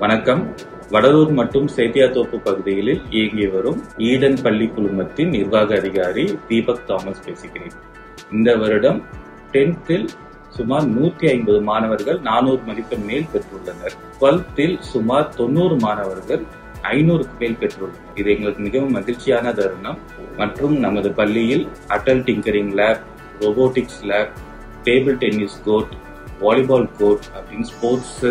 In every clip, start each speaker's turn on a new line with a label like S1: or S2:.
S1: வணக்கம். வடலூர் மற்றும் சேத்தியாத்தோப்பு பகுதிகளில் இயங்கி வரும் ஈடன் பள்ளி குழுமத்தின் நிர்வாக அதிகாரி தீபக் தாமஸ் பேசுகிறேன். இந்த வருடம் 10th சுமார் 150 மாணவர்கள் 400 மதிப்பெண் மேல் பெற்றுள்ளனர். 12th சுமார் 90 மாணவர்கள் 500க்கு மேல் பெற்றுள்ளனர். இது எங்களுக்கு மிகவும் மகிழ்ச்சியான தருணம். மற்றும் நமது பள்ளியில் Atal tinkering lab, robotics lab, table tennis court, volleyball court அப்படின்னு ஸ்போர்ட்ஸ்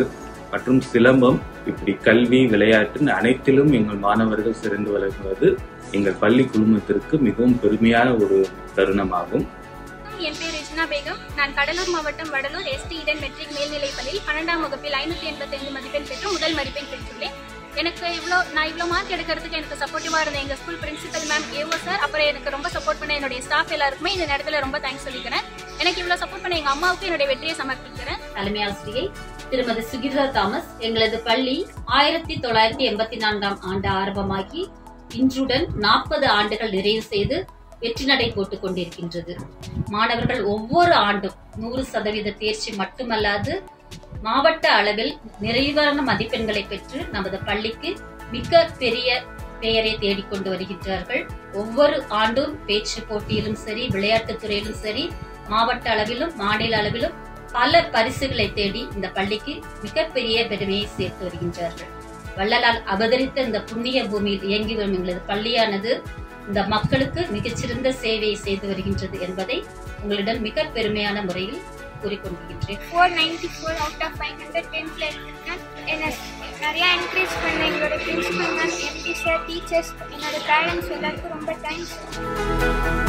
S1: மற்றும் சிலம்பம், இப்படி கல்வி, விளையாட்டு அனைத்திலும் எங்கள் மாணவர்கள் சிறந்து விளங்குவது எங்கள் பள்ளி குழுமத்திற்கு மிகவும் பெருமையான ஒரு தருணமாகும்.
S2: என் பேர் ரெஜினா பேகம். நான் கடலூர் மாவட்டம் வடலூர் எஸ்டி ஈடன் மெட்ரிக் மேல்நிலைப் பள்ளியில் 12ஆம் வகுப்பில் 585 மதிப்பெண் பெற்று முதல் மதிப்பெண் பெற்றுள்ளேன். நான் இவ்வளோ மார்க் எடுக்கிறதுக்கு எனக்கு சப்போர்ட்டிவா இருந்த எங்க ஸ்கூல் பிரின்சிபல் மேம் ஏவோ சார், அப்புறம் எனக்கு ரொம்ப சப்போர்ட் பண்ண என்னுடைய ஸ்டாஃப் எல்லாருக்குமே இந்த நேரத்தில் ரொம்ப தேங்க்ஸ் சொல்லிக்கிறேன். எனக்கு இவ்வளோ சப்போர்ட் பண்ண எங்க அம்மாவுக்கு என்னுடைய வெற்றியை சமர்ப்பிக்கிறேன்.
S3: தலைமை ஆசிரியை திருமதி சுகிதா தாமஸ். எங்களது பள்ளி 1984ஆம் ஆண்டு ஆரம்பமாகி இன்றுடன் 40 ஆண்டுகள் நிறைவு செய்து வெற்றி நடை போட்டுக் கொண்டிருக்கின்றது. மாணவர்கள் ஒவ்வொரு ஆண்டும் 100% தேர்ச்சி மட்டுமல்லாது மாவட்ட அளவில் நிறைவான மதிப்பெண்களை பெற்று நமது பள்ளிக்கு மிக பெரிய பெயரை தேடிக்கொண்டு வருகின்றார்கள். ஒவ்வொரு ஆண்டும் பேச்சு போட்டியிலும் சரி, விளையாட்டுத் துறையிலும் சரி, மாவட்ட அளவிலும் மாநில அளவிலும் பல பரிசுகளை தேடி இந்த பள்ளிக்கு மிகப்பெரிய பெருமையை சேர்த்து வருகின்றார்கள். வள்ளலால் அவதரித்த இந்த புண்ணிய பூமியில் இயங்கி வரும் எங்களது பள்ளியானது இந்த மக்களுக்கு மிகச்சிறந்த சேவையை செய்து வருகின்றது என்பதை உங்களிடம் மிக பெருமையான முறையில் கூறிக்கொண்டிருக்கின்றேன்.
S2: 494 out of 500 10th எடுத்திருக்கேன். என்னை நிறைய என்கரேஜ் பண்ண எங்களோட principal ma'am, MD sir, teachers, என்னோட பேரண்ட்ஸ் எல்லாருக்கும் ரொம்ப தேங்க்ஸ்.